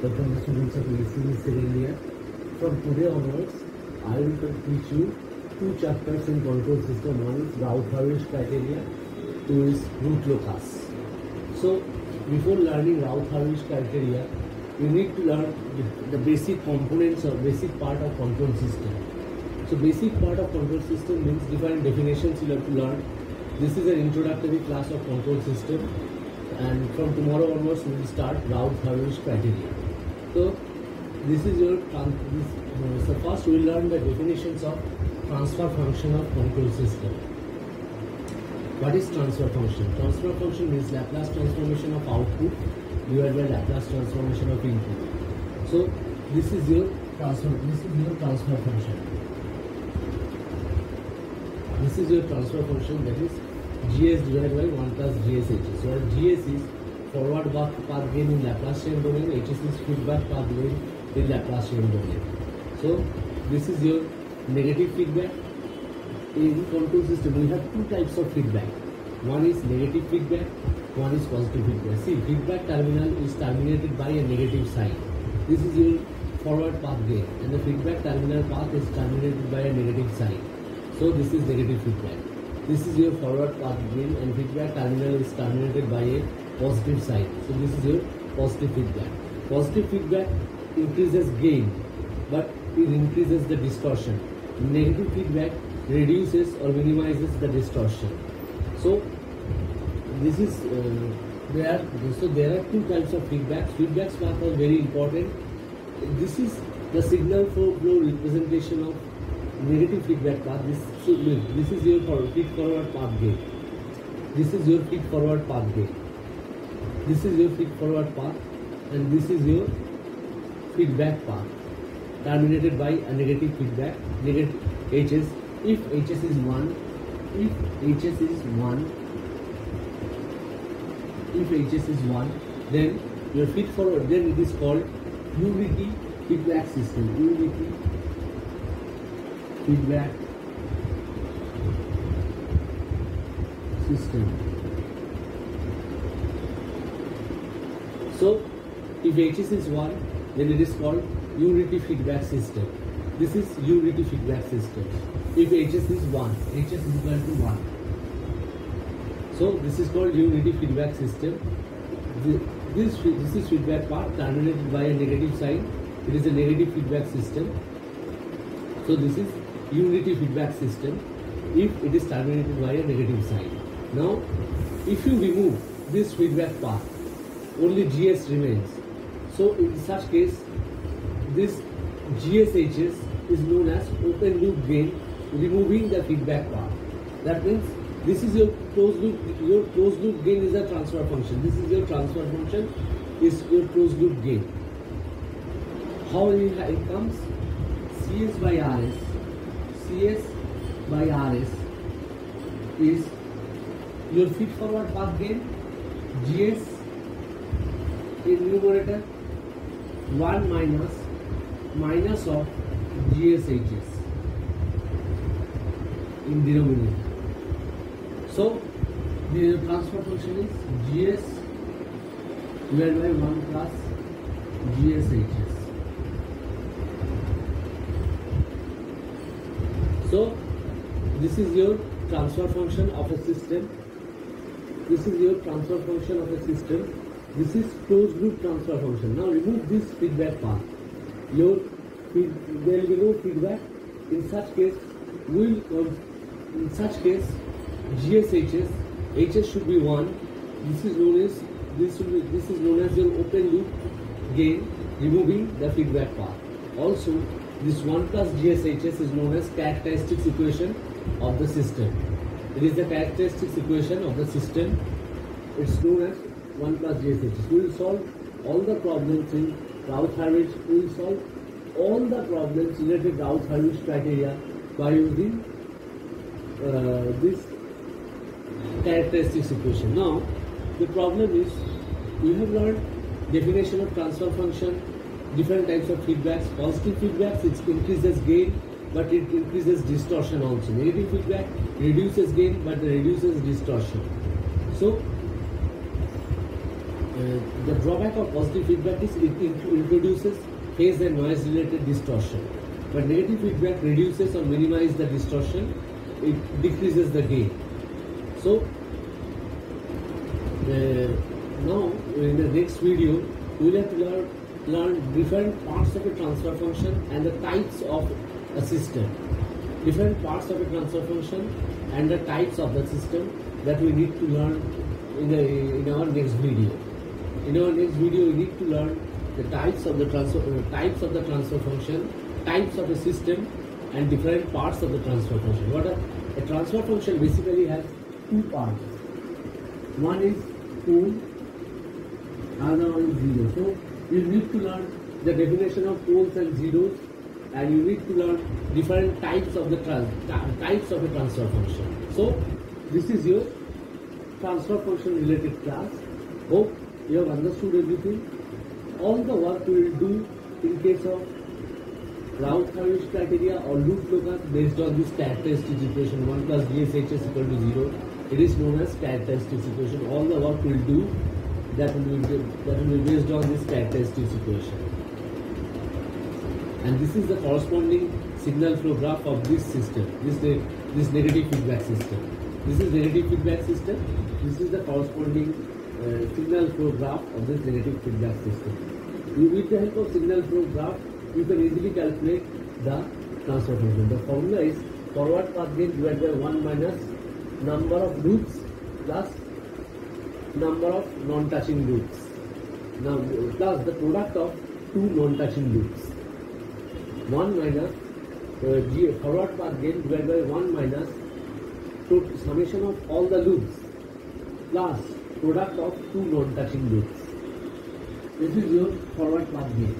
Welcome the students of ACE second year. From today onwards, I will teach you two chapters in control system. One is Raoult-Hurwitz criteria, two is root locus. So before learning Raoult-Hurwitz criteria, you need to learn the basic components or basic part of control system. So basic part of control system means different definitions you have to learn. This is an introductory class of control system, and from tomorrow onwards we will start Raoult-Hurwitz criteria. So this is your so first we will learn the definitions of transfer function of control system. What is transfer function? Transfer function means Laplace transformation of output divided by Laplace transformation of input. So this is your transfer function. This is your transfer function, that is GS divided by 1 plus GSH. So GS is forward path gain in Laplacian domain, HS is feedback path gain in Laplacian domain. So this is your negative feedback. In control system we have two types of feedback. One is negative feedback, one is positive feedback. See, feedback terminal is terminated by a negative sign. This is your forward path gain, and the feedback terminal path is terminated by a negative sign. So this is negative feedback. This is your forward path gain, and feedback terminal is terminated by a positive sign. So this is your positive feedback. Positive feedback increases gain, but it increases the distortion. Negative feedback reduces or minimizes the distortion. So this is there are two types of feedbacks. Feedbacks path are very important. This is the signal flow representation of negative feedback path. This is your feed forward path gain. This is your feed forward path gain. This is your feed forward path, and this is your feedback path terminated by a negative feedback, negative HS. If HS is 1, then your feed forward, then it is called unity feedback system. Unity feedback system. So if HS is 1, then it is called unity feedback system. This is unity feedback system. If HS is 1, HS is equal to 1. So this is called unity feedback system. This is feedback part terminated by a negative sign. It is a negative feedback system. So this is unity feedback system if it is terminated by a negative sign. Now, if you remove this feedback path, only GS remains. So in such case, this GSHS is known as open loop gain, removing the feedback path. That means this is your closed loop. Your closed loop gain is a transfer function. This is your transfer function, is your closed loop gain. How it comes? CS by RS. CS by RS is your feed forward path gain. GS in numerator, 1 minus of GSHS in denominator. So the transfer function is GS divided by 1 plus GSHS. So this is your transfer function of a system. This is your transfer function of a system. This is closed loop transfer function. Now remove this feedback path. There will be no feedback. In such case, GSHS, HS should be 1. This is known as your open loop gain, removing the feedback path. Also, this 1 plus GSHS is known as characteristics equation of the system. It is the characteristics equation of the system. It's known as 1 plus GSHS. We will solve all the problems in Raoult-Hurwitz. We will solve all the problems related to Raoult-Hurwitz criteria by using this characteristics equation. Now, the problem is we have learned definition of transfer function, different types of feedbacks. Positive feedbacks, it increases gain, but it increases distortion also. Negative feedback reduces gain, but reduces distortion. So The drawback of positive feedback is it introduces phase and noise related distortion. But negative feedback reduces or minimizes the distortion, it decreases the gain. So now in the next video we will have to learn different parts of a transfer function and the types of a system. Different parts of a transfer function and the types of the system that we need to learn in our next video. In our next video, we need to learn the types of the transfer function, types of a system, and different parts of the transfer function. A transfer function basically has two parts. One is pole, another one is zero. So you need to learn the definition of poles and zeros, and you need to learn different types of the types of a transfer function. So this is your transfer function related class. Hope you have understood everything. All the work we will do in case of Raoult-Harris criteria or loop locus based on this characteristics equation 1 plus GSHS equal to 0. It is known as characteristics equation. All the work we will do that will be based on this characteristics equation. And this is the corresponding signal flow graph of this system, this negative feedback system. This is negative feedback system. This is the corresponding signal flow graph of this negative feedback system. With the help of signal flow graph, you can easily calculate the transfer function. The formula is forward path gain divided by 1 minus number of loops plus number of non-touching loops. Now plus the product of two non-touching loops. 1 minus forward path gain divided by 1 minus summation of all the loops plus product of two non-touching loops. This is your forward path gain.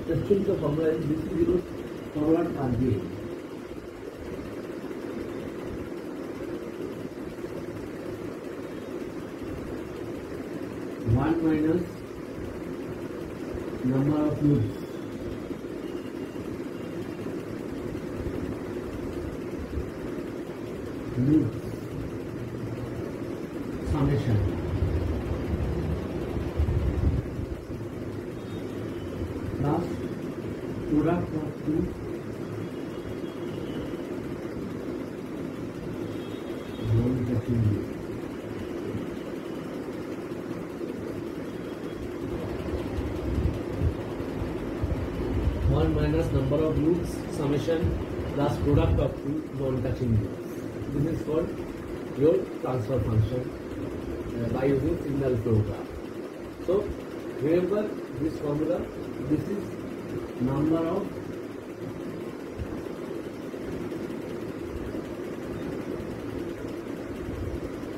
Just change the formula. This is your forward path gain. One minus number of loops summation plus product of two non-touching loops. One minus number of loops summation plus product of two non-touching loops. This is called your transfer function by using signal flow graph. So remember this formula. This is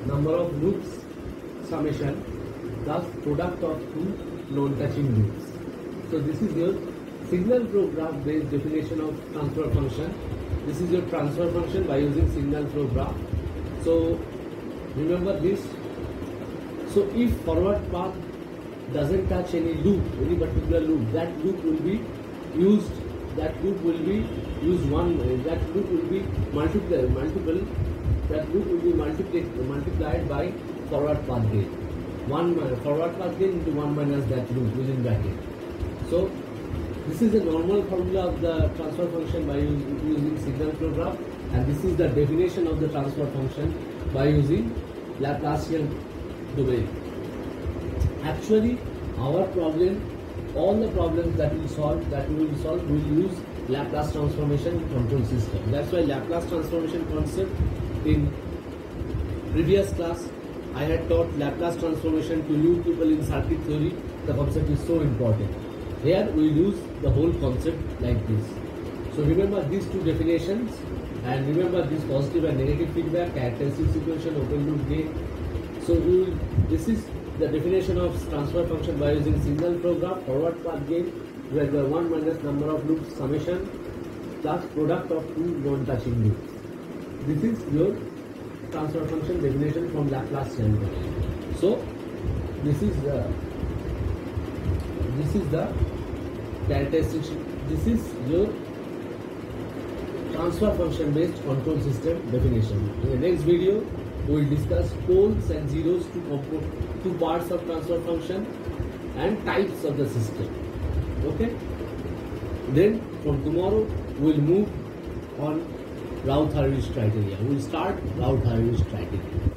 number of loops summation plus product of two non-touching loops. So this is your signal flow graph based definition of transfer function. This is your transfer function by using signal flow graph. So remember this. So if forward path doesn't touch any loop, any particular loop, that loop will be used. That loop will be multiple. That loop will be multiplied by forward path gain. Forward path gain into 1 minus that loop within bracket. So this is the normal formula of the transfer function by using signal flow graph, and this is the definition of the transfer function by using Laplacian domain. Actually, our problem, all the problems that we will solve, we will use Laplace transformation control system. That's why Laplace transformation concept in previous class I had taught Laplace transformation to you people in circuit theory. The concept is so important. Here we use the whole concept like this. So remember these two definitions and remember this positive and negative feedback, characteristics equation, open loop gain. So this is the definition of transfer function by using signal flow graph, forward path gain, where the 1 minus number of loops summation plus product of two non-touching loops. This is your transfer function definition from Laplacian. So this is the characteristics. This is your transfer function based control system definition. In the next video, we we'll discuss poles and zeros, two parts of transfer function and types of the system. Okay? Then from tomorrow we'll move on Raoult-Hurwitz criteria. We'll start Raoult-Hurwitz criteria.